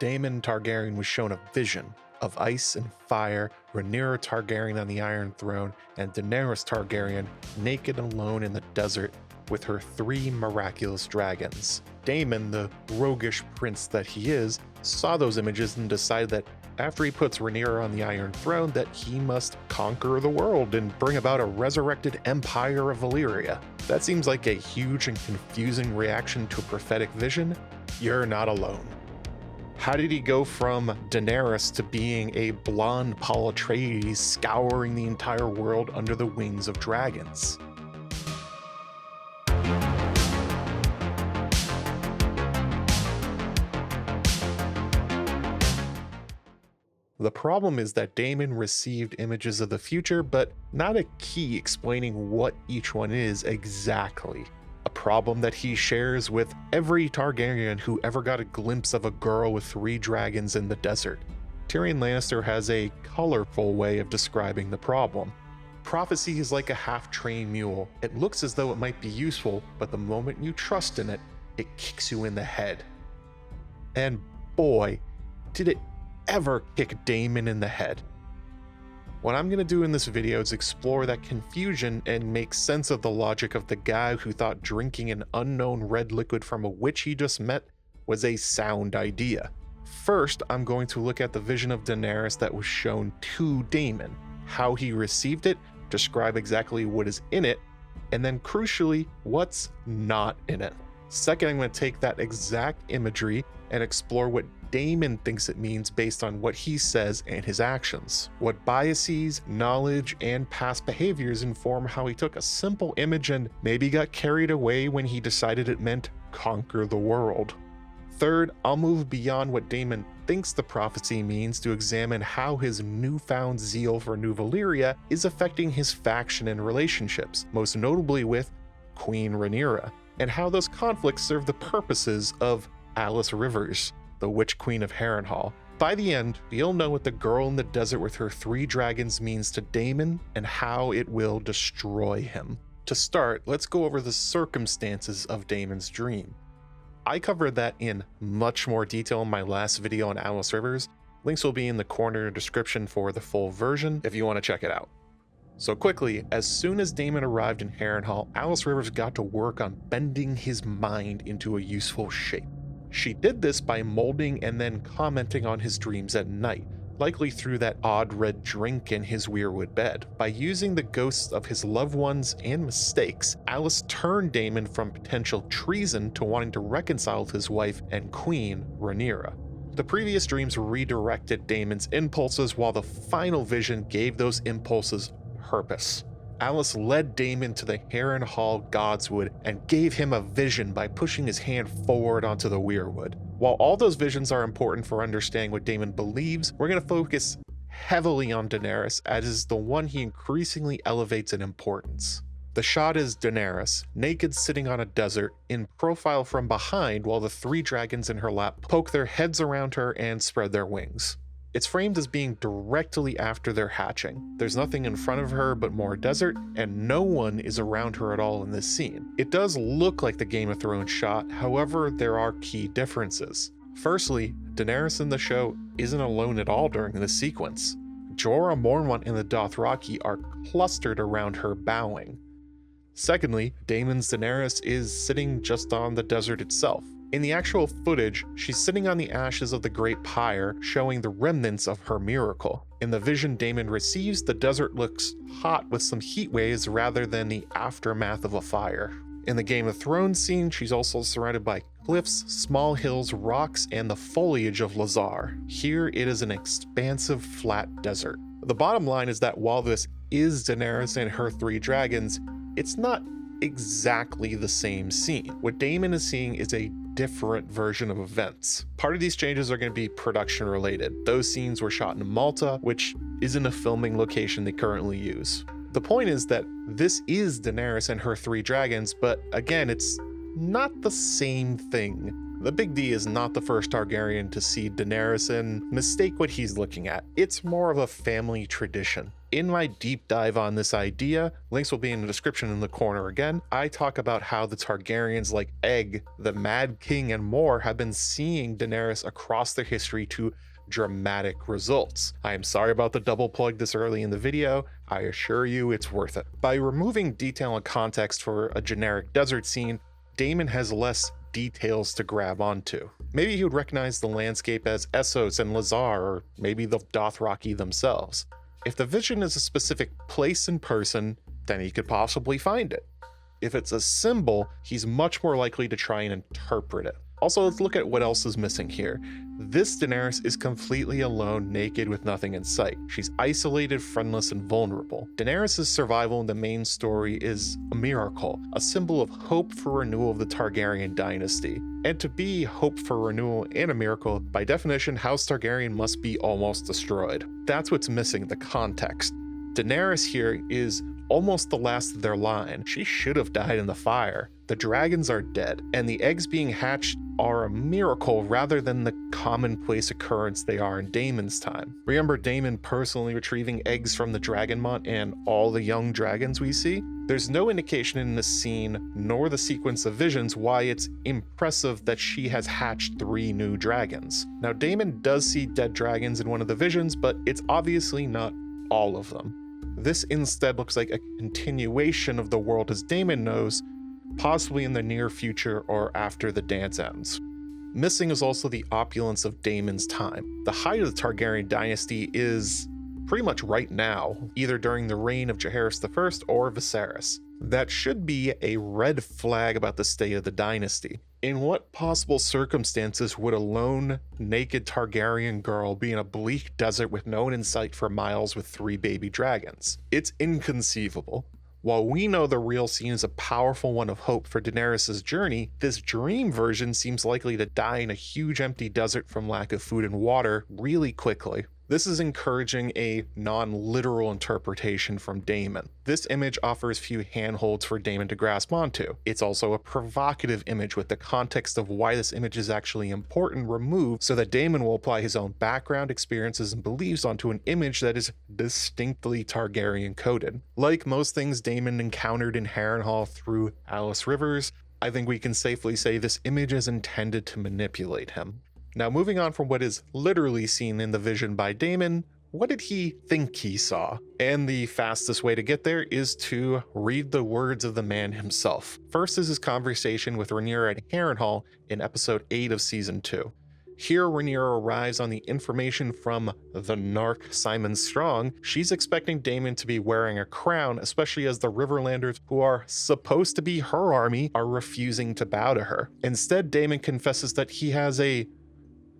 Daemon Targaryen was shown a vision of ice and fire, Rhaenyra Targaryen on the Iron Throne, and Daenerys Targaryen naked and alone in the desert with her 3 miraculous dragons. Daemon, the roguish prince that he is, saw those images and decided that after he puts Rhaenyra on the Iron Throne that he must conquer the world and bring about a resurrected empire of Valyria. That seems like a huge and confusing reaction to a prophetic vision. You're not alone. How did he go from Daenerys to being a blonde Paul Atreides scouring the entire world under the wings of dragons? The problem is that Daemon received images of the future, but not a key explaining what each one is exactly. A problem that he shares with every Targaryen who ever got a glimpse of a girl with 3 dragons in the desert. Tyrion Lannister has a colorful way of describing the problem. Prophecy is like a half-trained mule. It looks as though it might be useful, but the moment you trust in it, it kicks you in the head. And boy, did it ever kick Daemon in the head. What I'm going to do in this video is explore that confusion and make sense of the logic of the guy who thought drinking an unknown red liquid from a witch he just met was a sound idea. First, I'm going to look at the vision of Daenerys that was shown to Daemon, how he received it, describe exactly what is in it, and then crucially, what's not in it. Second, I'm going to take that exact imagery and explore what Daemon thinks it means based on what he says and his actions. What biases, knowledge, and past behaviors inform how he took a simple image and maybe got carried away when he decided it meant conquer the world. Third, I'll move beyond what Daemon thinks the prophecy means to examine how his newfound zeal for New Valyria is affecting his faction and relationships, most notably with Queen Rhaenyra, and how those conflicts serve the purposes of Alys Rivers, the Witch Queen of Harrenhal. By the end, you'll know what the girl in the desert with her 3 dragons means to Daemon and how it will destroy him. To start, let's go over the circumstances of Daemon's dream. I covered that in much more detail in my last video on Alys Rivers. Links will be in the corner description for the full version if you want to check it out. So quickly, as soon as Daemon arrived in Harrenhal, Alys Rivers got to work on bending his mind into a useful shape. She did this by molding and then commenting on his dreams at night, likely through that odd red drink in his weirwood bed. By using the ghosts of his loved ones and mistakes, Alys turned Daemon from potential treason to wanting to reconcile with his wife and queen, Rhaenyra. The previous dreams redirected Daemon's impulses, while the final vision gave those impulses purpose. Alys led Daemon to the Harrenhal Godswood and gave him a vision by pushing his hand forward onto the weirwood. While all those visions are important for understanding what Daemon believes, we're going to focus heavily on Daenerys, as is the one he increasingly elevates in importance. The shot is Daenerys, naked sitting on a desert, in profile from behind while the 3 dragons in her lap poke their heads around her and spread their wings. It's framed as being directly after their hatching. There's nothing in front of her but more desert, and no one is around her at all in this scene. It does look like the Game of Thrones shot, however, there are key differences. Firstly, Daenerys in the show isn't alone at all during this sequence. Jorah Mormont and the Dothraki are clustered around her bowing. Secondly, Daemon's Daenerys is sitting just on the desert itself. In the actual footage, she's sitting on the ashes of the Great Pyre, showing the remnants of her miracle. In the vision Daemon receives, the desert looks hot with some heat waves rather than the aftermath of a fire. In the Game of Thrones scene, she's also surrounded by cliffs, small hills, rocks, and the foliage of Lazar. Here it is an expansive, flat desert. The bottom line is that while this is Daenerys and her 3 dragons, it's not exactly the same scene. What Daemon is seeing is a different version of events. Part of these changes are going to be production related. Those scenes were shot in Malta, which isn't a filming location they currently use. The point is that this is Daenerys and her 3 dragons, but again, it's not the same thing. The Big D is not the first Targaryen to see Daenerys and mistake what he's looking at. It's more of a family tradition. In my deep dive on this idea, links will be in the description in the corner again, I talk about how the Targaryens like Egg, the Mad King, and more have been seeing Daenerys across their history to dramatic results. I am sorry about the double plug this early in the video, I assure you it's worth it. By removing detail and context for a generic desert scene, Daemon has less details to grab onto. Maybe he would recognize the landscape as Essos and Lazar, or maybe the Dothraki themselves. If the vision is a specific place and person, then he could possibly find it. If it's a symbol, he's much more likely to try and interpret it. Also, let's look at what else is missing here. This Daenerys is completely alone, naked with nothing in sight. She's isolated, friendless, and vulnerable. Daenerys' survival in the main story is a miracle, a symbol of hope for renewal of the Targaryen dynasty. And to be hope for renewal and a miracle, by definition, House Targaryen must be almost destroyed. That's what's missing, the context. Daenerys here is almost the last of their line. She should have died in the fire. The dragons are dead, and the eggs being hatched are a miracle rather than the commonplace occurrence they are in Daemon's time. Remember Daemon personally retrieving eggs from the Dragonmont and all the young dragons we see? There's no indication in the scene, nor the sequence of visions, why it's impressive that she has hatched 3 new dragons. Now Daemon does see dead dragons in one of the visions, but it's obviously not all of them. This instead looks like a continuation of the world as Daemon knows, possibly in the near future or after the dance ends. Missing is also the opulence of Daemon's time. The height of the Targaryen dynasty is pretty much right now, either during the reign of Jaehaerys I or Viserys. That should be a red flag about the state of the dynasty. In what possible circumstances would a lone, naked Targaryen girl be in a bleak desert with no one in sight for miles with 3 baby dragons? It's inconceivable. While we know the real scene is a powerful one of hope for Daenerys' journey, this dream version seems likely to die in a huge empty desert from lack of food and water really quickly. This is encouraging a non-literal interpretation from Daemon. This image offers few handholds for Daemon to grasp onto. It's also a provocative image with the context of why this image is actually important removed so that Daemon will apply his own background, experiences, and beliefs onto an image that is distinctly Targaryen coded. Like most things Daemon encountered in Harrenhal through Alys Rivers, I think we can safely say this image is intended to manipulate him. Now moving on from what is literally seen in the vision by Daemon, what did he think he saw? And the fastest way to get there is to read the words of the man himself. First is his conversation with Rhaenyra at Harrenhal in episode 8 of season 2. Here Rhaenyra arrives on the information from the narc Simon Strong. She's expecting Daemon to be wearing a crown, especially as the Riverlanders, who are supposed to be her army, are refusing to bow to her. Instead, Daemon confesses that he has a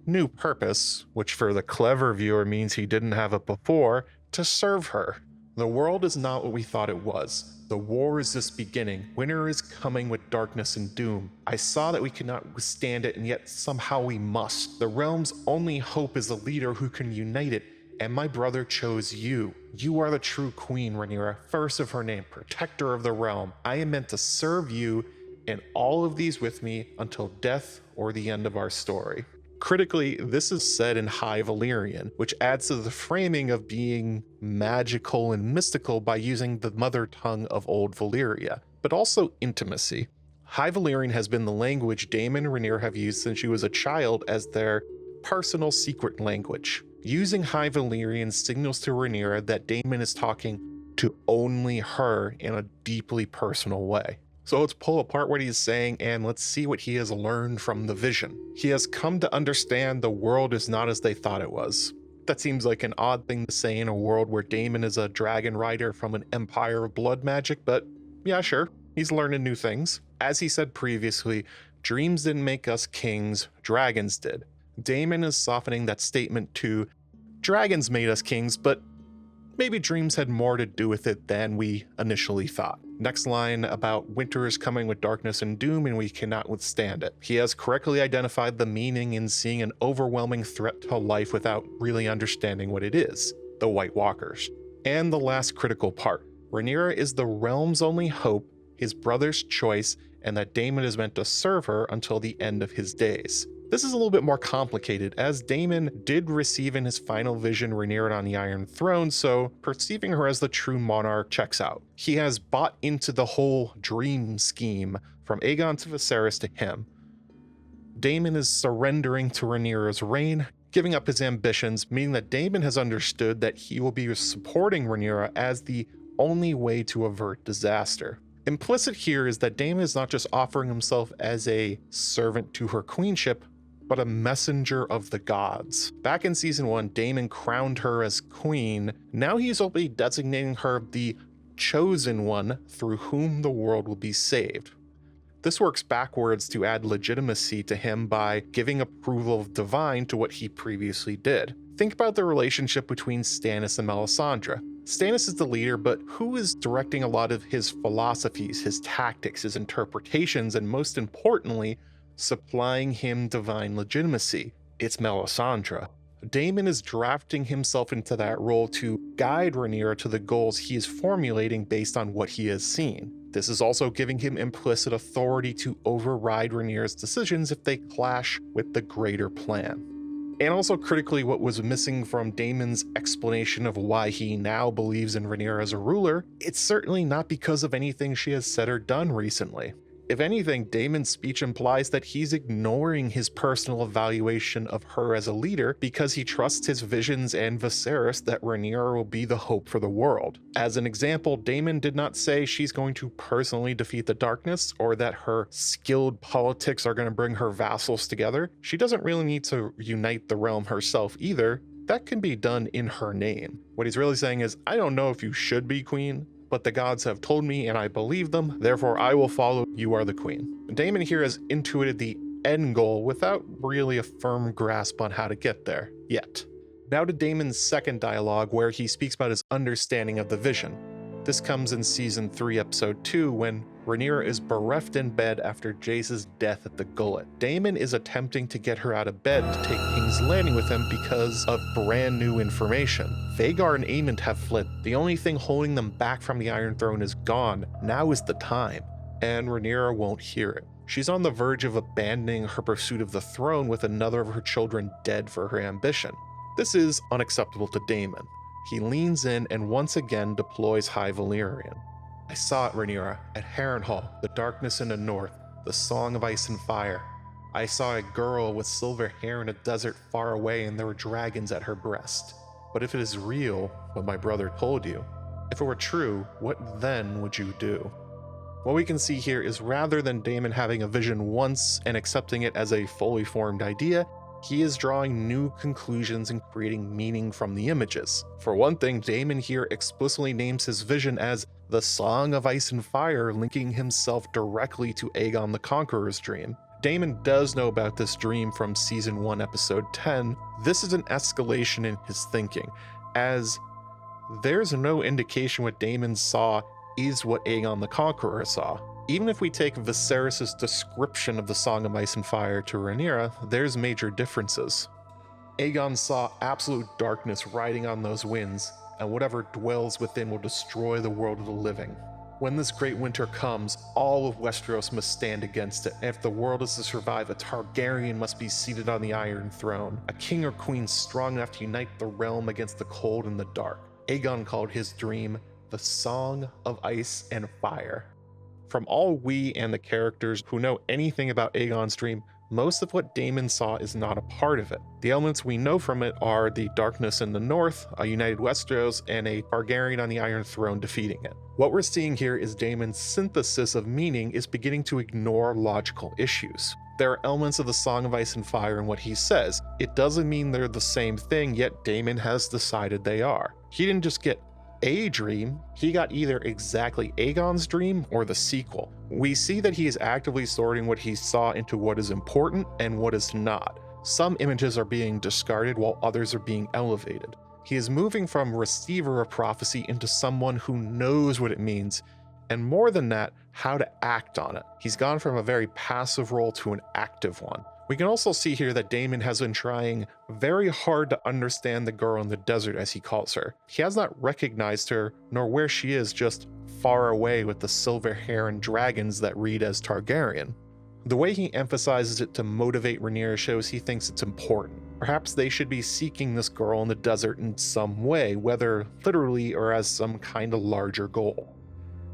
new purpose, which for the clever viewer means he didn't have it before, to serve her. The world is not what we thought it was. The war is just beginning. Winter is coming with darkness and doom. I saw that we could not withstand it, and yet somehow we must. The realm's only hope is a leader who can unite it, and my brother chose you. You are the true queen, Rhaenyra, first of her name, protector of the realm. I am meant to serve you and all of these with me until death or the end of our story. Critically, this is said in High Valyrian, which adds to the framing of being magical and mystical by using the mother tongue of Old Valyria, but also intimacy. High Valyrian has been the language Daemon and Rhaenyra have used since she was a child as their personal secret language. Using High Valyrian signals to Rhaenyra that Daemon is talking to only her in a deeply personal way. So let's pull apart what he is saying and let's see what he has learned from the vision. He has come to understand the world is not as they thought it was. That seems like an odd thing to say in a world where Daemon is a dragon rider from an empire of blood magic, but yeah, sure, he's learning new things. As he said previously, dreams didn't make us kings, dragons did. Daemon is softening that statement to dragons made us kings, but maybe dreams had more to do with it than we initially thought. Next line about winter is coming with darkness and doom and we cannot withstand it. He has correctly identified the meaning in seeing an overwhelming threat to life without really understanding what it is, the White Walkers. And the last critical part, Rhaenyra is the realm's only hope, his brother's choice, and that Daemon is meant to serve her until the end of his days. This is a little bit more complicated, as Daemon did receive in his final vision Rhaenyra on the Iron Throne, so perceiving her as the true monarch checks out. He has bought into the whole dream scheme, from Aegon to Viserys to him. Daemon is surrendering to Rhaenyra's reign, giving up his ambitions, meaning that Daemon has understood that he will be supporting Rhaenyra as the only way to avert disaster. Implicit here is that Daemon is not just offering himself as a servant to her queenship, but a messenger of the gods. Back in season 1, Daemon crowned her as queen. Now he's only designating her the chosen one through whom the world will be saved. This works backwards to add legitimacy to him by giving approval of divine to what he previously did. Think about the relationship between Stannis and Melisandre. Stannis is the leader, but who is directing a lot of his philosophies, his tactics, his interpretations, and most importantly, supplying him divine legitimacy? It's Melisandre. Daemon is drafting himself into that role to guide Rhaenyra to the goals he is formulating based on what he has seen. This is also giving him implicit authority to override Rhaenyra's decisions if they clash with the greater plan. And also critically, what was missing from Daemon's explanation of why he now believes in Rhaenyra as a ruler, it's certainly not because of anything she has said or done recently. If anything, Daemon's speech implies that he's ignoring his personal evaluation of her as a leader because he trusts his visions and Viserys that Rhaenyra will be the hope for the world. As an example, Daemon did not say she's going to personally defeat the darkness or that her skilled politics are going to bring her vassals together. She doesn't really need to unite the realm herself either. That can be done in her name. What he's really saying is, I don't know if you should be queen, but the gods have told me and I believe them, therefore I will follow. You are the queen. Daemon here has intuited the end goal without really a firm grasp on how to get there yet. Now to Daemon's second dialogue, where he speaks about his understanding of the vision. This comes in season 3, episode 2, when Rhaenyra is bereft in bed after Jace's death at the Gullet. Daemon is attempting to get her out of bed to take King's Landing with him because of brand new information. Vhagar and Aemond have fled. The only thing holding them back from the Iron Throne is gone. Now is the time. And Rhaenyra won't hear it. She's on the verge of abandoning her pursuit of the throne with another of her children dead for her ambition. This is unacceptable to Daemon. He leans in and once again deploys High Valyrian. I saw it, Rhaenyra, at Harrenhal, the darkness in the north, the song of ice and fire. I saw a girl with silver hair in a desert far away, and there were dragons at her breast. But if it is real, what my brother told you, if it were true, what then would you do? What we can see here is rather than Daemon having a vision once and accepting it as a fully formed idea, he is drawing new conclusions and creating meaning from the images. For one thing, Daemon here explicitly names his vision as the Song of Ice and Fire, linking himself directly to Aegon the Conqueror's dream. Daemon does know about this dream from season 1, episode 10. This is an escalation in his thinking, as there's no indication what Daemon saw is what Aegon the Conqueror saw. Even if we take Viserys' description of the Song of Ice and Fire to Rhaenyra, there's major differences. Aegon saw absolute darkness riding on those winds, and whatever dwells within will destroy the world of the living. When this great winter comes, all of Westeros must stand against it, and if the world is to survive, a Targaryen must be seated on the Iron Throne, a king or queen strong enough to unite the realm against the cold and the dark. Aegon called his dream the Song of Ice and Fire. From all we and the characters who know anything about Aegon's dream, most of what Daemon saw is not a part of it. The elements we know from it are the darkness in the north, a united Westeros, and a Targaryen on the Iron Throne defeating it. What we're seeing here is Daemon's synthesis of meaning is beginning to ignore logical issues. There are elements of the Song of Ice and Fire in what he says. It doesn't mean they're the same thing, yet Daemon has decided they are. He didn't just get a dream, he got either exactly Aegon's dream or the sequel. We see that he is actively sorting what he saw into what is important and what is not. Some images are being discarded while others are being elevated. He is moving from receiver of prophecy into someone who knows what it means, and more than that, how to act on it. He's gone from a very passive role to an active one. We can also see here that Daemon has been trying very hard to understand the girl in the desert, as he calls her. He has not recognized her, nor where she is, just far away with the silver hair and dragons that read as Targaryen. The way he emphasizes it to motivate Rhaenyra shows he thinks it's important. Perhaps they should be seeking this girl in the desert in some way, whether literally or as some kind of larger goal.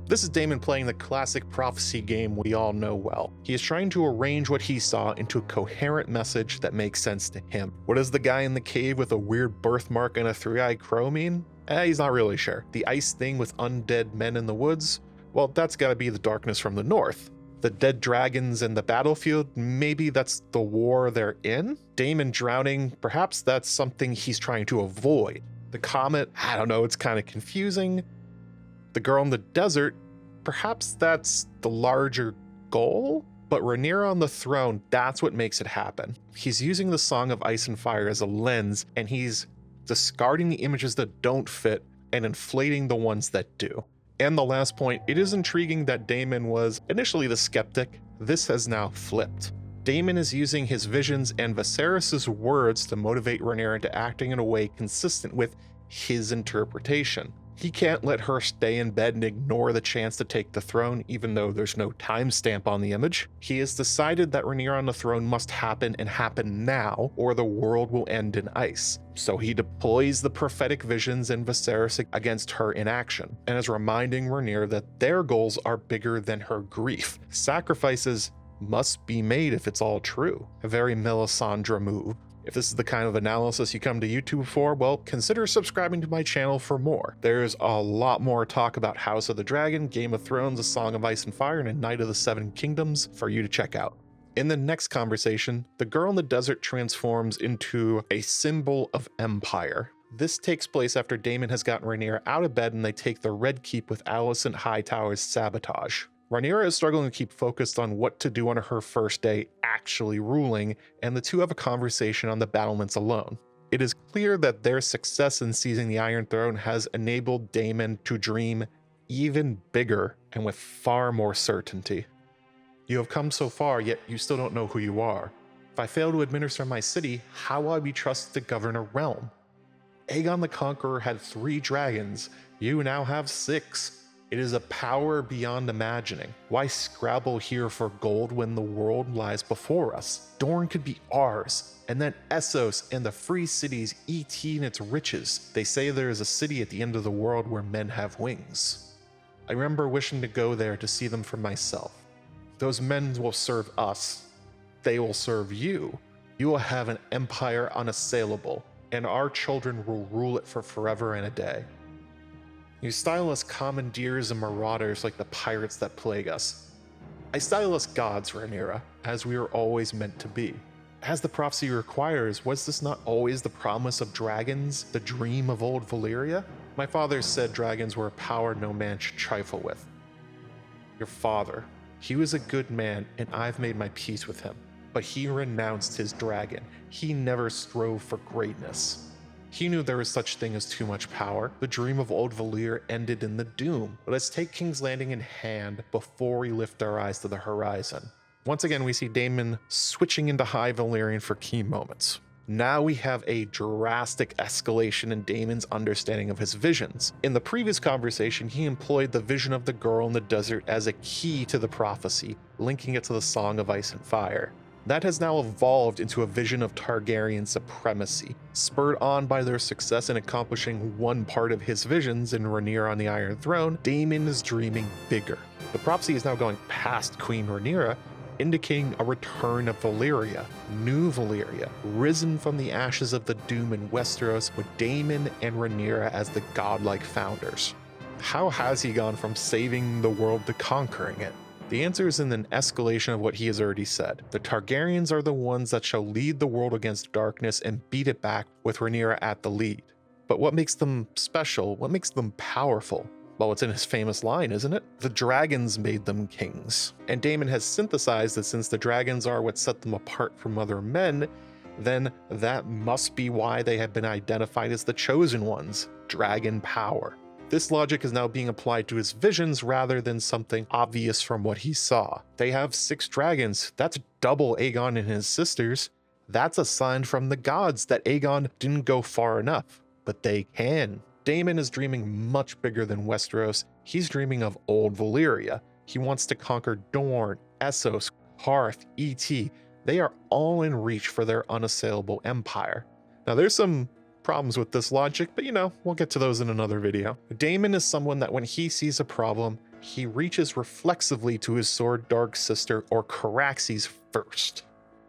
This is Daemon playing the classic prophecy game we all know well. He is trying to arrange what he saw into a coherent message that makes sense to him. What does the guy in the cave with a weird birthmark and a three-eyed crow mean? He's not really sure. The ice thing with undead men in the woods? Well, that's gotta be the darkness from the north. The dead dragons in the battlefield, maybe that's the war they're in? Daemon drowning, perhaps that's something he's trying to avoid. The comet, I don't know, it's kind of confusing. The girl in the desert, perhaps that's the larger goal? But Rhaenyra on the throne, that's what makes it happen. He's using the Song of Ice and Fire as a lens, and he's discarding the images that don't fit and inflating the ones that do. And the last point, it is intriguing that Daemon was initially the skeptic. This has now flipped. Daemon is using his visions and Viserys' words to motivate Rhaenyra into acting in a way consistent with his interpretation. He can't let her stay in bed and ignore the chance to take the throne, even though there's no timestamp on the image. He has decided that Rhaenyra on the throne must happen and happen now, or the world will end in ice. So he deploys the prophetic visions and Viserys against her in action, and is reminding Rhaenyra that their goals are bigger than her grief. Sacrifices must be made if it's all true. A very Melisandre move. If this is the kind of analysis you come to YouTube for, well, consider subscribing to my channel for more. There's a lot more talk about House of the Dragon, Game of Thrones, A Song of Ice and Fire, and A Knight of the Seven Kingdoms for you to check out. In the next conversation, the girl in the desert transforms into a symbol of empire. This takes place after Daemon has gotten Rhaenyra out of bed and they take the Red Keep with Alicent Hightower's sabotage. Rhaenyra is struggling to keep focused on what to do on her first day actually ruling, and the two have a conversation on the battlements alone. It is clear that their success in seizing the Iron Throne has enabled Daemon to dream even bigger and with far more certainty. You have come so far, yet you still don't know who you are. If I fail to administer my city, how will I be trusted to govern a realm? Aegon the Conqueror had 3 dragons, you now have 6. It is a power beyond imagining. Why scrabble here for gold when the world lies before us? Dorne could be ours, and then Essos and the free cities eat in its riches. They say there is a city at the end of the world where men have wings. I remember wishing to go there to see them for myself. Those men will serve us. They will serve you. You will have an empire unassailable, and our children will rule it for forever and a day. You style us commandeers and marauders like the pirates that plague us. I style us gods, Rhaenyra, as we are always meant to be. As the prophecy requires, was this not always the promise of dragons, the dream of old Valyria? My father said dragons were a power no man should trifle with. Your father, he was a good man, and I've made my peace with him. But he renounced his dragon. He never strove for greatness. He knew there was such thing as too much power. The dream of old Valyria ended in the doom. But let's take King's Landing in hand before we lift our eyes to the horizon. Once again, we see Daemon switching into High Valyrian for key moments. Now we have a drastic escalation in Daemon's understanding of his visions. In the previous conversation, he employed the vision of the girl in the desert as a key to the prophecy, linking it to the Song of Ice and Fire. That has now evolved into a vision of Targaryen supremacy. Spurred on by their success in accomplishing one part of his visions in Rhaenyra on the Iron Throne, Daemon is dreaming bigger. The prophecy is now going past Queen Rhaenyra, indicating a return of Valyria, new Valyria, risen from the ashes of the doom in Westeros with Daemon and Rhaenyra as the godlike founders. How has he gone from saving the world to conquering it? The answer is in an escalation of what he has already said. The Targaryens are the ones that shall lead the world against darkness and beat it back with Rhaenyra at the lead. But what makes them special? What makes them powerful? Well, it's in his famous line, isn't it? The dragons made them kings. And Daemon has synthesized that since the dragons are what set them apart from other men, then that must be why they have been identified as the chosen ones, dragon power. This logic is now being applied to his visions rather than something obvious from what he saw. They have 6 dragons. That's double Aegon and his sisters. That's a sign from the gods that Aegon didn't go far enough, but they can Daemon is dreaming much bigger than Westeros. He's dreaming of old Valyria. He wants to conquer Dorne, Essos, Hearth, Et. They are all in reach for their unassailable empire. Now there's some problems with this logic, but we'll get to those in another video. Daemon is someone that when he sees a problem, he reaches reflexively to his sword dark sister or Caraxes first.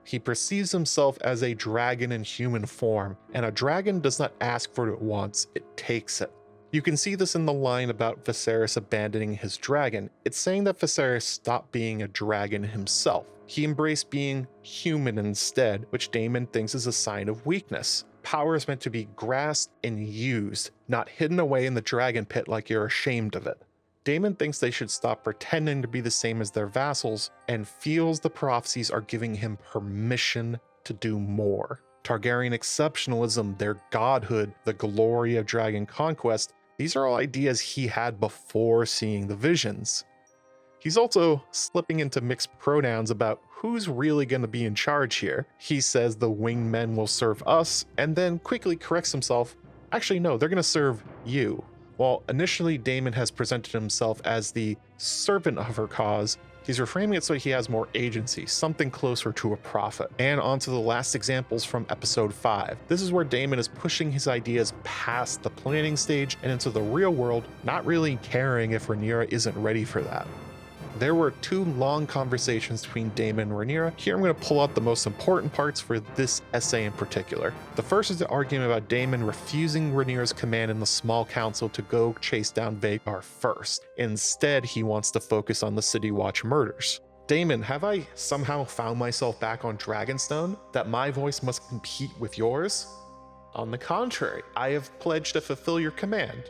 He perceives himself as a dragon in human form, and a dragon does not ask for what it wants, it takes it. You can see this in the line about Viserys abandoning his dragon. It's saying that Viserys stopped being a dragon himself. He embraced being human instead, which Daemon thinks is a sign of weakness. Power is meant to be grasped and used, not hidden away in the dragon pit like you're ashamed of it. Daemon thinks they should stop pretending to be the same as their vassals and feels the prophecies are giving him permission to do more. Targaryen exceptionalism, their godhood, the glory of dragon conquest, these are all ideas he had before seeing the visions. He's also slipping into mixed pronouns about who's really going to be in charge here. He says the winged men will serve us, and then quickly corrects himself. Actually, no, they're going to serve you. While initially Daemon has presented himself as the servant of her cause, he's reframing it so he has more agency, something closer to a prophet. And on to the last examples from episode 5. This is where Daemon is pushing his ideas past the planning stage and into the real world, not really caring if Rhaenyra isn't ready for that. There were 2 long conversations between Daemon and Rhaenyra. Here I'm going to pull out the most important parts for this essay in particular. The first is the argument about Daemon refusing Rhaenyra's command in the small council to go chase down Vhagar first. Instead, he wants to focus on the City Watch murders. Daemon, have I somehow found myself back on Dragonstone, that my voice must compete with yours? On the contrary, I have pledged to fulfill your command.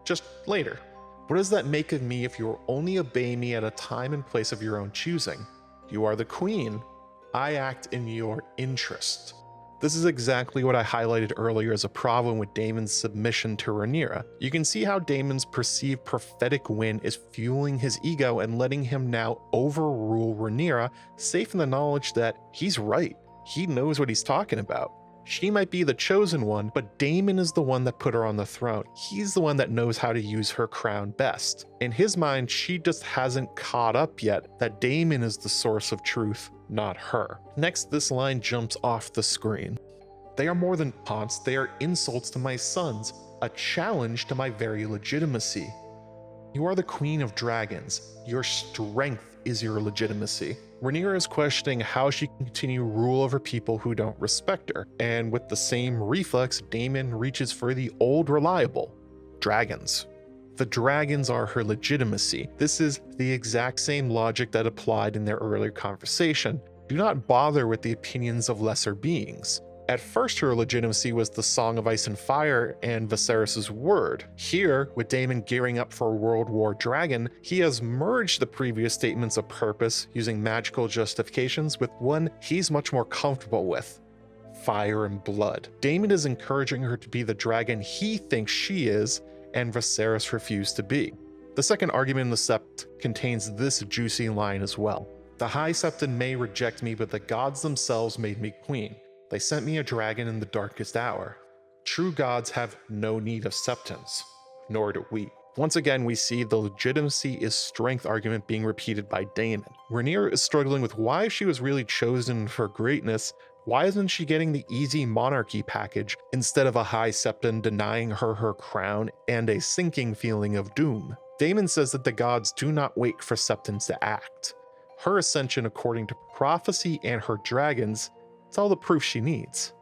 Just later. What does that make of me if you will only obey me at a time and place of your own choosing? You are the queen. I act in your interest. This is exactly what I highlighted earlier as a problem with Daemon's submission to Rhaenyra. You can see how Daemon's perceived prophetic win is fueling his ego and letting him now overrule Rhaenyra, safe in the knowledge that he's right. He knows what he's talking about. She might be the chosen one, but Daemon is the one that put her on the throne. He's the one that knows how to use her crown best. In his mind, she just hasn't caught up yet that Daemon is the source of truth, not her. Next, this line jumps off the screen. They are more than taunts, they are insults to my sons, a challenge to my very legitimacy. You are the queen of dragons. Your strength is your legitimacy. Rhaenyra is questioning how she can continue rule over people who don't respect her, and with the same reflex, Daemon reaches for the old reliable, dragons. The dragons are her legitimacy. This is the exact same logic that applied in their earlier conversation. Do not bother with the opinions of lesser beings. At first, her legitimacy was the Song of Ice and Fire and Viserys' word. Here, with Daemon gearing up for World War Dragon, he has merged the previous statements of purpose using magical justifications with one he's much more comfortable with: fire and blood. Daemon is encouraging her to be the dragon he thinks she is, and Viserys refused to be. The second argument in the Sept contains this juicy line as well. The High Septon may reject me, but the gods themselves made me queen. They sent me a dragon in the darkest hour. True gods have no need of septons, nor do we. Once again, we see the legitimacy is strength argument being repeated by Daemon. Rhaenyra is struggling with why she was really chosen for greatness. Why isn't she getting the easy monarchy package instead of a high septon denying her her crown and a sinking feeling of doom? Daemon says that the gods do not wait for septons to act. Her ascension according to prophecy and her dragons, it's all the proof she needs.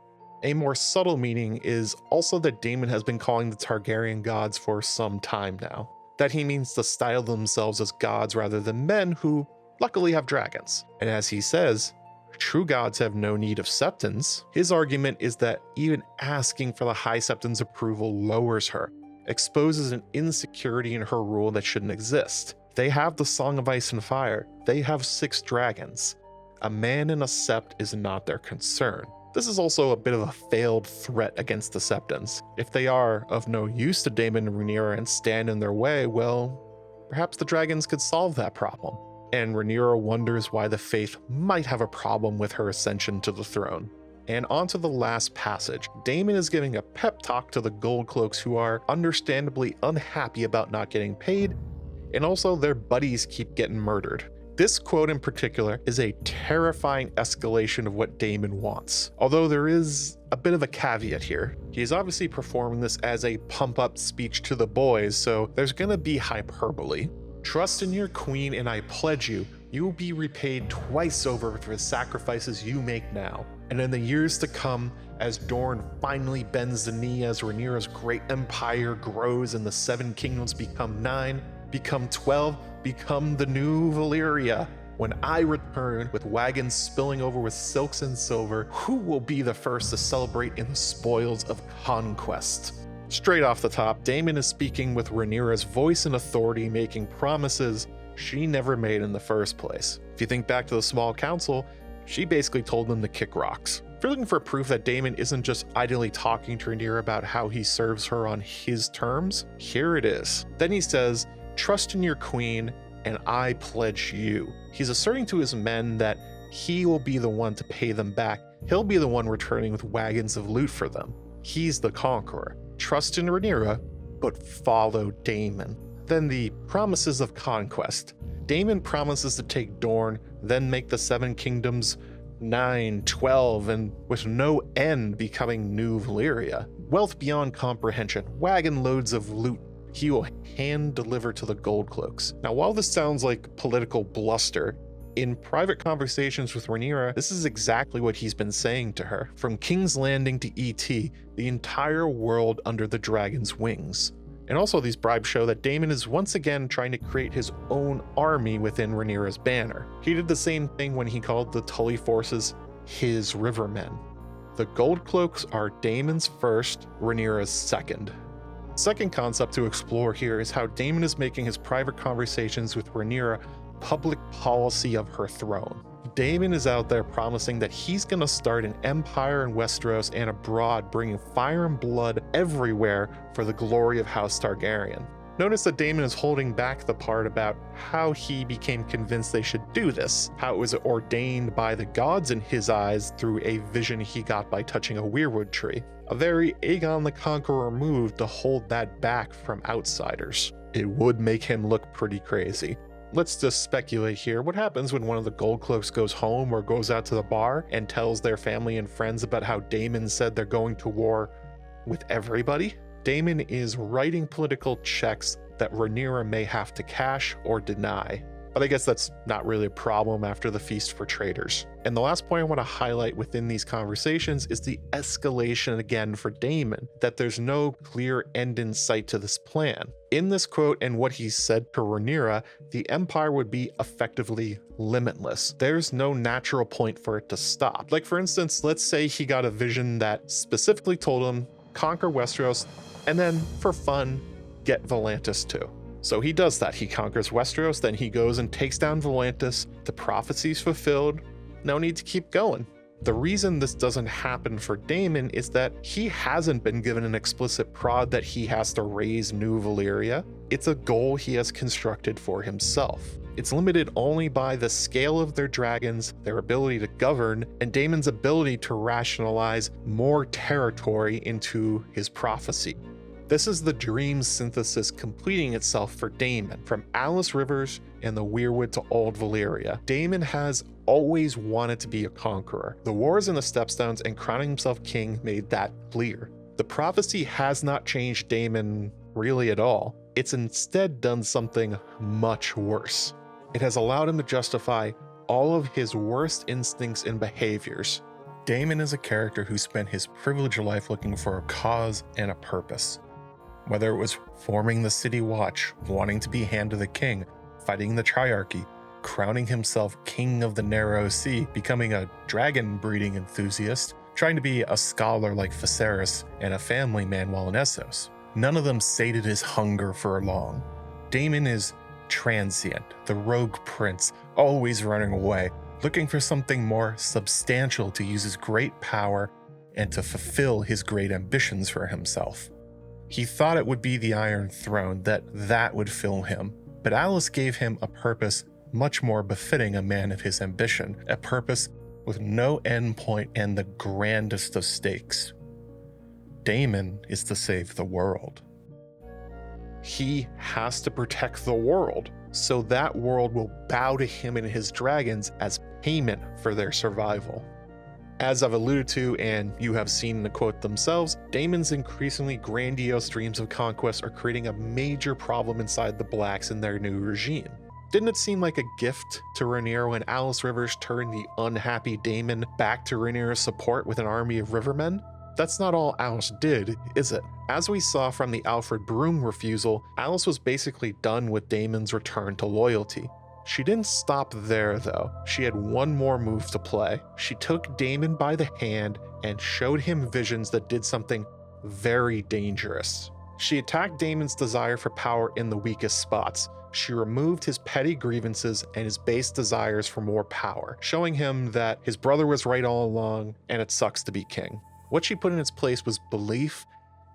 A more subtle meaning is also that Daemon has been calling the Targaryen gods for some time now. That he means to style themselves as gods rather than men who luckily have dragons. And as he says, true gods have no need of septons. His argument is that even asking for the High Septon's approval lowers her, exposes an insecurity in her rule that shouldn't exist. They have the Song of Ice and Fire. They have 6 dragons. A man in a sept is not their concern. This is also a bit of a failed threat against the Septons. If they are of no use to Daemon and Rhaenyra and stand in their way, well, perhaps the dragons could solve that problem. And Rhaenyra wonders why the Faith might have a problem with her ascension to the throne. And on to the last passage. Daemon is giving a pep talk to the Gold Cloaks, who are understandably unhappy about not getting paid, and also their buddies keep getting murdered. This quote in particular is a terrifying escalation of what Daemon wants. Although there is a bit of a caveat here. He is obviously performing this as a pump-up speech to the boys, so there's gonna be hyperbole. Trust in your queen and I pledge you, you will be repaid twice over for the sacrifices you make now. And in the years to come, as Dorne finally bends the knee as Rhaenyra's great empire grows and the 7 kingdoms become 9, become 12, become the new Valyria. When I return with wagons spilling over with silks and silver, who will be the first to celebrate in the spoils of Conquest? Straight off the top, Daemon is speaking with Rhaenyra's voice and authority, making promises she never made in the first place. If you think back to the small council, she basically told them to kick rocks. If you're looking for proof that Daemon isn't just idly talking to Rhaenyra about how he serves her on his terms, here it is. Then he says, trust in your queen, and I pledge you. He's asserting to his men that he will be the one to pay them back. He'll be the one returning with wagons of loot for them. He's the conqueror. Trust in Rhaenyra, but follow Daemon. Then the promises of conquest. Daemon promises to take Dorne, then make the 7 kingdoms 9, 12, and with no end becoming new Valyria. Wealth beyond comprehension, wagon loads of loot he will hand deliver to the Gold Cloaks. Now, while this sounds like political bluster, in private conversations with Rhaenyra, this is exactly what he's been saying to her. From King's Landing to ET, the entire world under the dragon's wings. And also these bribes show that Daemon is once again trying to create his own army within Rhaenyra's banner. He did the same thing when he called the Tully forces his rivermen. The Gold Cloaks are Daemon's first, Rhaenyra's second. Second concept to explore here is how Daemon is making his private conversations with Rhaenyra public policy of her throne. Daemon is out there promising that he's gonna start an empire in Westeros and abroad, bringing fire and blood everywhere for the glory of House Targaryen. Notice that Daemon is holding back the part about how he became convinced they should do this, how it was ordained by the gods in his eyes through a vision he got by touching a weirwood tree. A very Aegon the Conqueror move to hold that back from outsiders. It would make him look pretty crazy. Let's just speculate here. What happens when one of the Gold Cloaks goes home or goes out to the bar and tells their family and friends about how Daemon said they're going to war with everybody? Daemon is writing political checks that Rhaenyra may have to cash or deny. But I guess that's not really a problem after the Feast for Traitors. And the last point I want to highlight within these conversations is the escalation again for Daemon, that there's no clear end in sight to this plan. In this quote and what he said to Rhaenyra, the Empire would be effectively limitless. There's no natural point for it to stop. Like for instance, let's say he got a vision that specifically told him, conquer Westeros, and then for fun, get Volantis too. So he does that. He conquers Westeros, then he goes and takes down Volantis. The prophecy's fulfilled. No need to keep going. The reason this doesn't happen for Daemon is that he hasn't been given an explicit prod that he has to raise new Valyria. It's a goal he has constructed for himself. It's limited only by the scale of their dragons, their ability to govern, and Daemon's ability to rationalize more territory into his prophecy. This is the dream synthesis completing itself for Daemon, from Alys Rivers and the Weirwood to Old Valyria. Daemon has always wanted to be a conqueror. The wars in the Stepstones and crowning himself king made that clear. The prophecy has not changed Daemon really at all. It's instead done something much worse. It has allowed him to justify all of his worst instincts and behaviors. Daemon is a character who spent his privileged life looking for a cause and a purpose. Whether it was forming the City Watch, wanting to be Hand of the King, fighting the Triarchy, crowning himself King of the Narrow Sea, becoming a dragon breeding enthusiast, trying to be a scholar like Viserys, and a family man while in Essos. None of them sated his hunger for long. Daemon is transient, the rogue prince, always running away, looking for something more substantial to use his great power and to fulfill his great ambitions for himself. He thought it would be the Iron Throne, that would fill him, but Alys gave him a purpose much more befitting a man of his ambition, a purpose with no endpoint and the grandest of stakes. Daemon is to save the world. He has to protect the world, so that world will bow to him and his dragons as payment for their survival. As I've alluded to, and you have seen in the quote themselves, Daemon's increasingly grandiose dreams of conquest are creating a major problem inside the Blacks in their new regime. Didn't it seem like a gift to Rhaenyra when Alys Rivers turned the unhappy Daemon back to Rhaenyra's support with an army of rivermen? That's not all Alys did, is it? As we saw from the Alfred Broom refusal, Alys was basically done with Daemon's return to loyalty. She didn't stop there though. She had one more move to play. She took Daemon by the hand and showed him visions that did something very dangerous. She attacked Daemon's desire for power in the weakest spots. She removed his petty grievances and his base desires for more power, showing him that his brother was right all along and it sucks to be king. What she put in its place was belief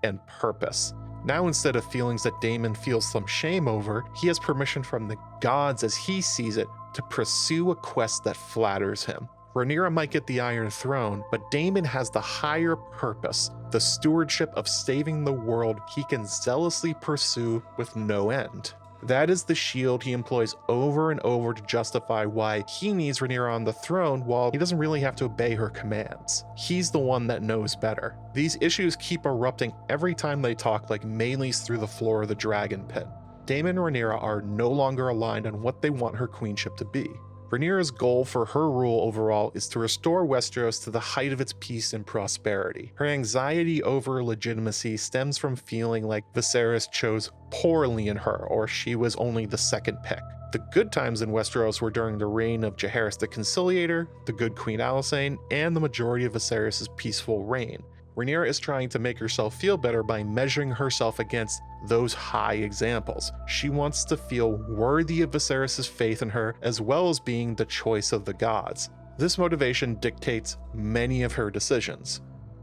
and purpose. Now, instead of feelings that Daemon feels some shame over, he has permission from the gods as he sees it to pursue a quest that flatters him. Rhaenyra might get the Iron Throne, but Daemon has the higher purpose, the stewardship of saving the world he can zealously pursue with no end. That is the shield he employs over and over to justify why he needs Rhaenyra on the throne while he doesn't really have to obey her commands. He's the one that knows better. These issues keep erupting every time they talk like melees through the floor of the dragon pit. Daemon and Rhaenyra are no longer aligned on what they want her queenship to be. Rhaenyra's goal for her rule overall is to restore Westeros to the height of its peace and prosperity. Her anxiety over legitimacy stems from feeling like Viserys chose poorly in her, or she was only the second pick. The good times in Westeros were during the reign of Jaehaerys the Conciliator, the good Queen Alysanne, and the majority of Viserys' peaceful reign. Rhaenyra is trying to make herself feel better by measuring herself against those high examples. She wants to feel worthy of Viserys' faith in her, as well as being the choice of the gods. This motivation dictates many of her decisions.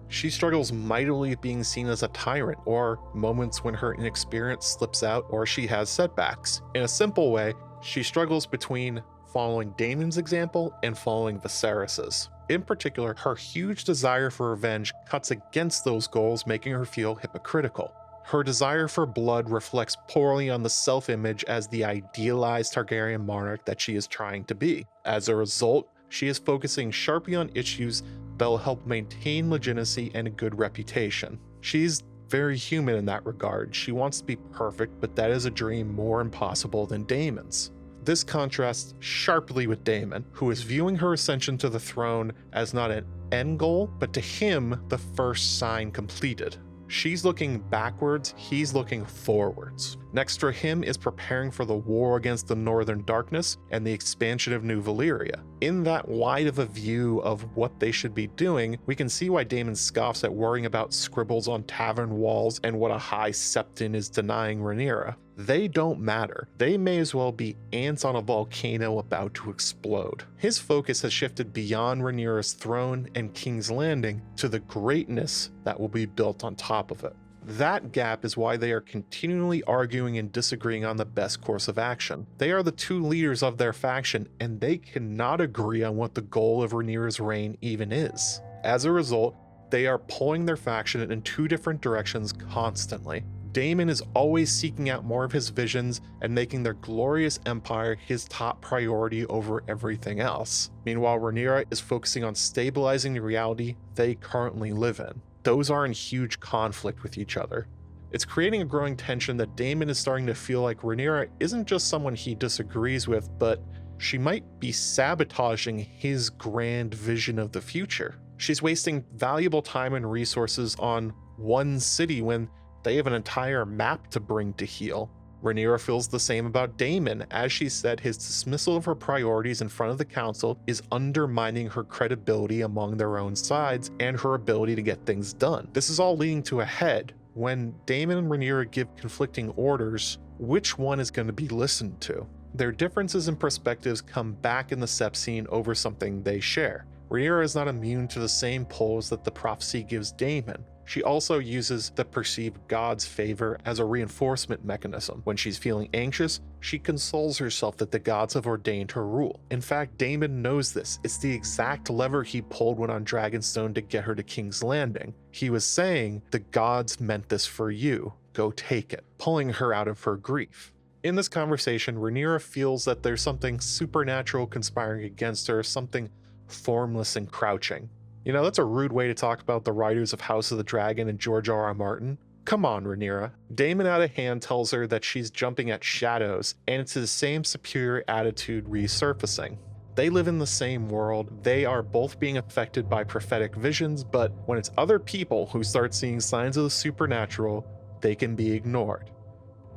She struggles mightily with being seen as a tyrant, or moments when her inexperience slips out or she has setbacks. In a simple way, she struggles between following Daemon's example and following Viserys's. In particular, her huge desire for revenge cuts against those goals, making her feel hypocritical. Her desire for blood reflects poorly on the self-image as the idealized Targaryen monarch that she is trying to be. As a result, she is focusing sharply on issues that will help maintain legitimacy and a good reputation. She's very human in that regard. She wants to be perfect, but that is a dream more impossible than Daemon's. This contrasts sharply with Daemon, who is viewing her ascension to the throne as not an end goal, but to him, the first sign completed. She's looking backwards, he's looking forwards. Next for him is preparing for the war against the Northern Darkness and the expansion of New Valyria. In that wide of a view of what they should be doing, we can see why Daemon scoffs at worrying about scribbles on tavern walls and what a high septon is denying Rhaenyra. They don't matter. They may as well be ants on a volcano about to explode. His focus has shifted beyond Rhaenyra's throne and King's Landing to the greatness that will be built on top of it. That gap is why they are continually arguing and disagreeing on the best course of action. They are the two leaders of their faction, and they cannot agree on what the goal of Rhaenyra's reign even is. As a result, they are pulling their faction in two different directions constantly. Daemon is always seeking out more of his visions and making their glorious empire his top priority over everything else. Meanwhile, Rhaenyra is focusing on stabilizing the reality they currently live in. Those are in huge conflict with each other. It's creating a growing tension that Daemon is starting to feel like Rhaenyra isn't just someone he disagrees with, but she might be sabotaging his grand vision of the future. She's wasting valuable time and resources on one city when they have an entire map to bring to heel. Rhaenyra feels the same about Daemon. As she said, his dismissal of her priorities in front of the council is undermining her credibility among their own sides and her ability to get things done. This is all leading to a head. When Daemon and Rhaenyra give conflicting orders, which one is going to be listened to? Their differences in perspectives come back in the Sept scene over something they share. Rhaenyra is not immune to the same pulls that the prophecy gives Daemon. She also uses the perceived god's favor as a reinforcement mechanism. When she's feeling anxious, she consoles herself that the gods have ordained her rule. In fact, Daemon knows this. It's the exact lever he pulled when on Dragonstone to get her to King's Landing. He was saying, the gods meant this for you, go take it, pulling her out of her grief. In this conversation, Rhaenyra feels that there's something supernatural conspiring against her, something formless and crouching. You know, that's a rude way to talk about the writers of House of the Dragon and George R.R. Martin. Come on, Rhaenyra. Daemon out of hand tells her that she's jumping at shadows, and it's the same superior attitude resurfacing. They live in the same world, they are both being affected by prophetic visions, but when it's other people who start seeing signs of the supernatural, they can be ignored.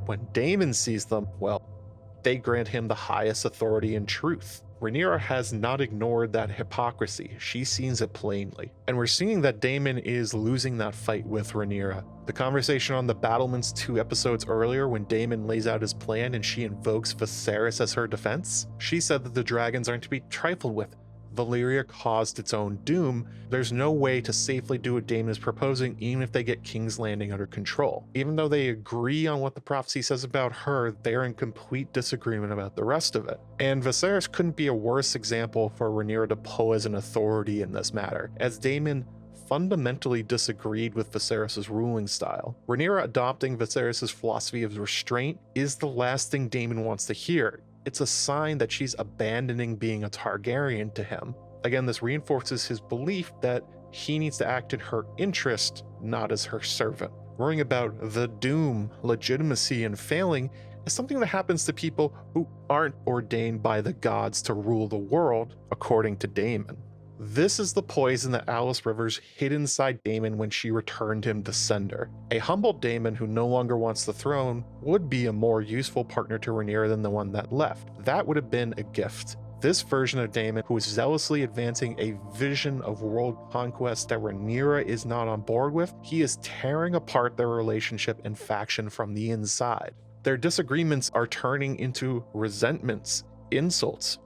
When Daemon sees them, well, they grant him the highest authority and truth. Rhaenyra has not ignored that hypocrisy, she sees it plainly. And we're seeing that Daemon is losing that fight with Rhaenyra. The conversation on the battlements 2 episodes earlier when Daemon lays out his plan and she invokes Viserys as her defense, she said that the dragons aren't to be trifled with. Valyria caused its own doom. There's no way to safely do what Daemon is proposing even if they get King's Landing under control. Even though they agree on what the prophecy says about her, they're in complete disagreement about the rest of it. And Viserys couldn't be a worse example for Rhaenyra to pull as an authority in this matter, as Daemon fundamentally disagreed with Viserys' ruling style. Rhaenyra adopting Viserys' philosophy of restraint is the last thing Daemon wants to hear. It's a sign that she's abandoning being a Targaryen to him. Again, this reinforces his belief that he needs to act in her interest, not as her servant. Worrying about the doom, legitimacy, and failing is something that happens to people who aren't ordained by the gods to rule the world, according to Daemon. This is the poison that Alys Rivers hid inside Daemon when she returned him to sender. A humble Daemon who no longer wants the throne would be a more useful partner to Rhaenyra than the one that left. That would have been a gift. This version of Daemon, who is zealously advancing a vision of world conquest that Rhaenyra is not on board with, he is tearing apart their relationship and faction from the inside. Their disagreements are turning into resentments, insults,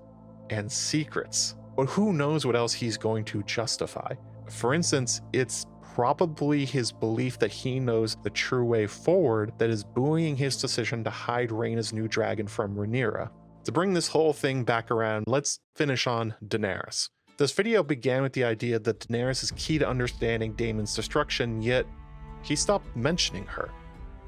and secrets. But who knows what else he's going to justify. For instance, it's probably his belief that he knows the true way forward that is buoying his decision to hide Rhaenyra's new dragon from Rhaenyra. To bring this whole thing back around, let's finish on Daenerys. This video began with the idea that Daenerys is key to understanding Daemon's destruction, yet he stopped mentioning her.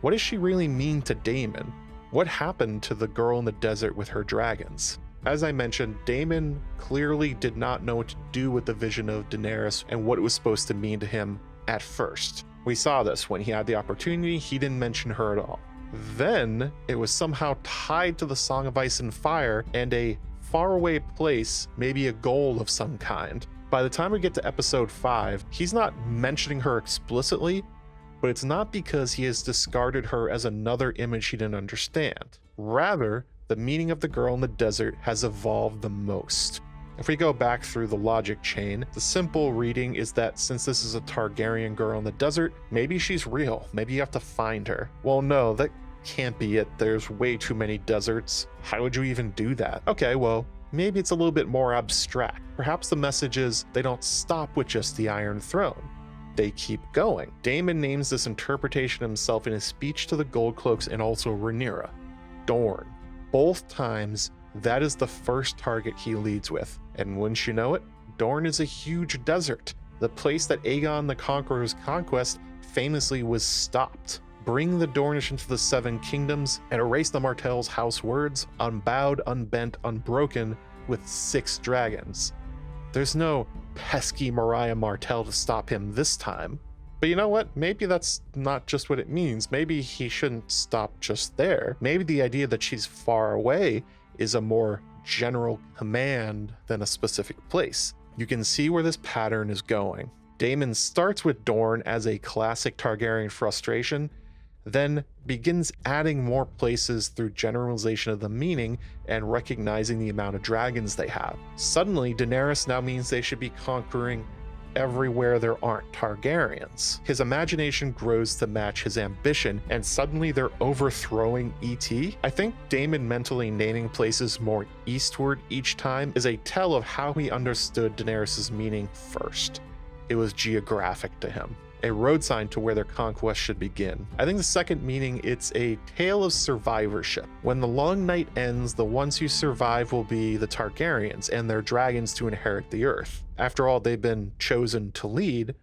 What does she really mean to Daemon? What happened to the girl in the desert with her dragons? As I mentioned, Daemon clearly did not know what to do with the vision of Daenerys and what it was supposed to mean to him at first. We saw this when he had the opportunity, he didn't mention her at all. Then it was somehow tied to the Song of Ice and Fire and a faraway place, maybe a goal of some kind. By the time we get to episode 5, he's not mentioning her explicitly, but it's not because he has discarded her as another image he didn't understand. Rather, the meaning of the girl in the desert has evolved the most. If we go back through the logic chain, the simple reading is that since this is a Targaryen girl in the desert, maybe she's real, maybe you have to find her. Well, no, that can't be it. There's way too many deserts. How would you even do that? Okay, well, maybe it's a little bit more abstract. Perhaps the message is they don't stop with just the Iron Throne. They keep going. Daemon names this interpretation himself in his speech to the Gold Cloaks and also Rhaenyra, Dorne. Both times, that is the first target he leads with. And wouldn't you know it, Dorne is a huge desert, the place that Aegon the Conqueror's conquest famously was stopped. Bring the Dornish into the Seven Kingdoms and erase the Martell's house words, unbowed, unbent, unbroken, with 6 dragons. There's no pesky Mariah Martell to stop him this time. But you know what? Maybe that's not just what it means. Maybe he shouldn't stop just there. Maybe the idea that she's far away is a more general command than a specific place. You can see where this pattern is going. Daemon starts with Dorne as a classic Targaryen frustration, then begins adding more places through generalization of the meaning and recognizing the amount of dragons they have. Suddenly, Daenerys now means they should be conquering everywhere there aren't Targaryens. His imagination grows to match his ambition, and suddenly they're overthrowing ET. I think Daemon mentally naming places more eastward each time is a tell of how he understood Daenerys' meaning first. It was geographic to him. a road sign to where their conquest should begin. I think the second meaning, it's a tale of survivorship. When the long night ends, the ones who survive will be the Targaryens and their dragons to inherit the earth. After all, they've been chosen to lead.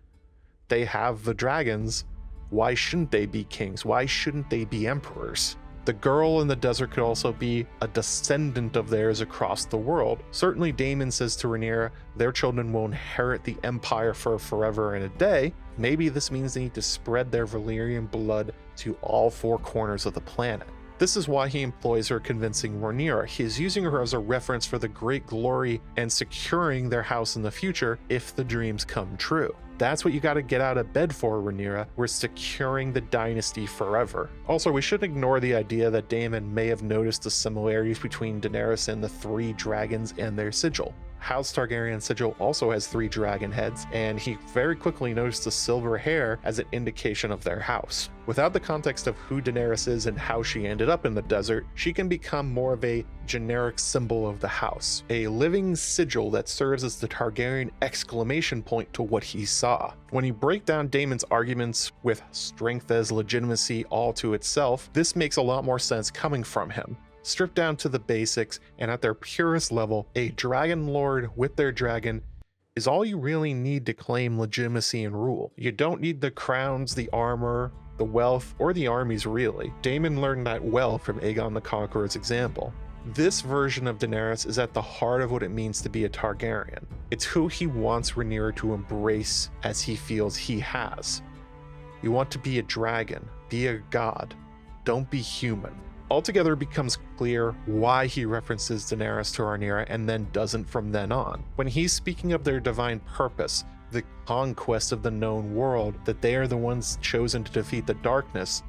They have the dragons. Why shouldn't they be kings? Why shouldn't they be emperors? The girl in the desert could also be a descendant of theirs across the world. Certainly Daemon says to Rhaenyra, their children will inherit the empire for forever and a day. Maybe this means they need to spread their Valyrian blood to all four corners of the planet. This is why he employs her convincing Rhaenyra. He is using her as a reference for the great glory and securing their house in the future if the dreams come true. That's what you got to get out of bed for, Rhaenyra. We're securing the dynasty forever. Also, we shouldn't ignore the idea that Daemon may have noticed the similarities between Daenerys and the three dragons and their sigil. House Targaryen sigil also has 3 dragon heads, and he very quickly noticed the silver hair as an indication of their house. Without the context of who Daenerys is and how she ended up in the desert, she can become more of a generic symbol of the house, a living sigil that serves as the Targaryen exclamation point to what he saw. When you break down Daemon's arguments with strength as legitimacy all to itself, this makes a lot more sense coming from him. Stripped down to the basics and at their purest level, a dragon lord with their dragon is all you really need to claim legitimacy and rule. You don't need the crowns, the armor, the wealth, or the armies really. Daemon learned that well from Aegon the Conqueror's example. This version of Daenerys is at the heart of what it means to be a Targaryen. It's who he wants Rhaenyra to embrace as he feels he has. You want to be a dragon, be a god, don't be human. Altogether it becomes clear why he references Daenerys to Rhaenyra and then doesn't from then on. When he's speaking of their divine purpose, the conquest of the known world, that they are the ones chosen to defeat the darkness,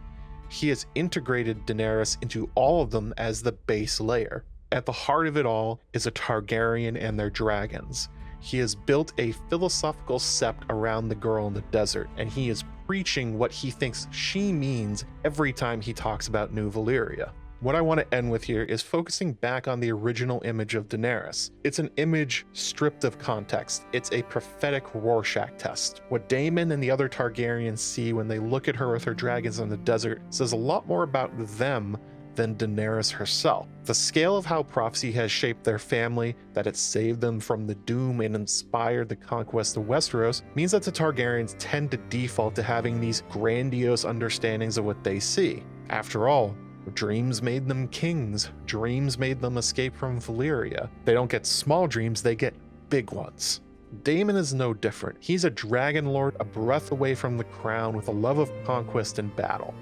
he has integrated Daenerys into all of them as the base layer. At the heart of it all is a Targaryen and their dragons. He has built a philosophical sept around the girl in the desert, and he is preaching what he thinks she means every time he talks about New Valyria. What I want to end with here is focusing back on the original image of Daenerys. It's an image stripped of context. It's a prophetic Rorschach test. What Daemon and the other Targaryens see when they look at her with her dragons in the desert says a lot more about them than Daenerys herself. The scale of how prophecy has shaped their family, that it saved them from the doom and inspired the conquest of Westeros, means that the Targaryens tend to default to having these grandiose understandings of what they see. After all, dreams made them kings. Dreams made them escape from Valyria. They don't get small dreams, they get big ones. Daemon is no different. He's a dragon lord, a breath away from the crown with a love of conquest and battle.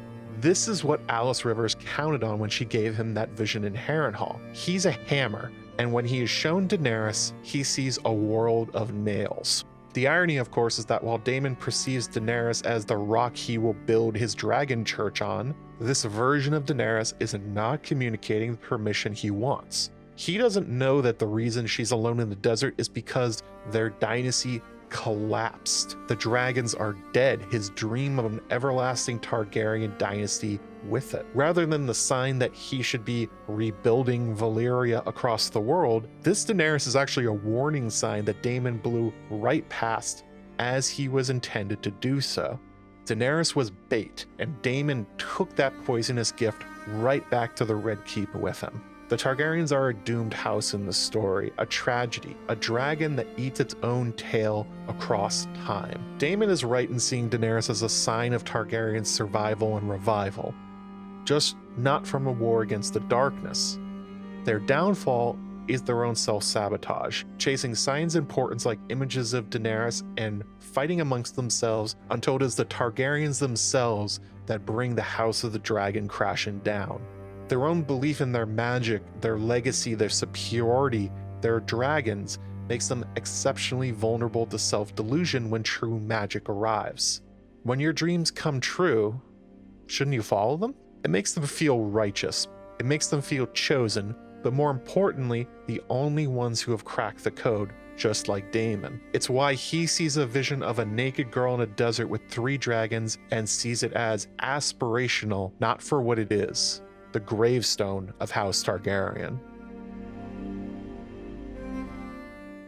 This is what Alys Rivers counted on when she gave him that vision in Harrenhal. He's a hammer, and when he is shown Daenerys, he sees a world of nails. The irony, of course, is that while Daemon perceives Daenerys as the rock he will build his dragon church on, this version of Daenerys is not communicating the permission he wants. He doesn't know that the reason she's alone in the desert is because their dynasty collapsed. The dragons are dead, his dream of an everlasting Targaryen dynasty with it. Rather than the sign that he should be rebuilding Valyria across the world, this Daenerys is actually a warning sign that Daemon blew right past as he was intended to do so. Daenerys was bait, and Daemon took that poisonous gift right back to the Red Keep with him. The Targaryens are a doomed house in the story, a tragedy, a dragon that eats its own tail across time. Daemon is right in seeing Daenerys as a sign of Targaryen's survival and revival, just not from a war against the darkness. Their downfall is their own self-sabotage, chasing signs and portents like images of Daenerys and fighting amongst themselves until it is the Targaryens themselves that bring the House of the Dragon crashing down. Their own belief in their magic, their legacy, their superiority, their dragons, makes them exceptionally vulnerable to self-delusion when true magic arrives. When your dreams come true, shouldn't you follow them? It makes them feel righteous. It makes them feel chosen, but more importantly, the only ones who have cracked the code, just like Daemon. It's why he sees a vision of a naked girl in a desert with 3 dragons and sees it as aspirational, not for what it is. The gravestone of House Targaryen.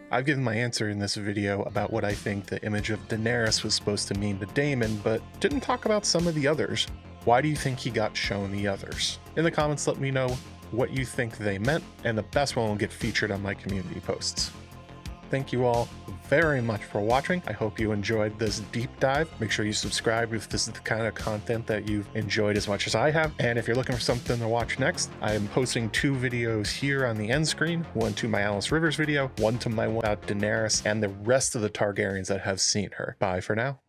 I've given my answer in this video about what I think the image of Daenerys was supposed to mean to Daemon, but didn't talk about some of the others. Why do you think he got shown the others? In the comments, let me know what you think they meant, and the best one will get featured on my community posts. Thank you all very much for watching. I hope you enjoyed this deep dive. Make sure you subscribe if this is the kind of content that you've enjoyed as much as I have. And if you're looking for something to watch next, I am posting 2 videos here on the end screen, one to my Alys Rivers video, one to my one about Daenerys and the rest of the Targaryens that have seen her. Bye for now.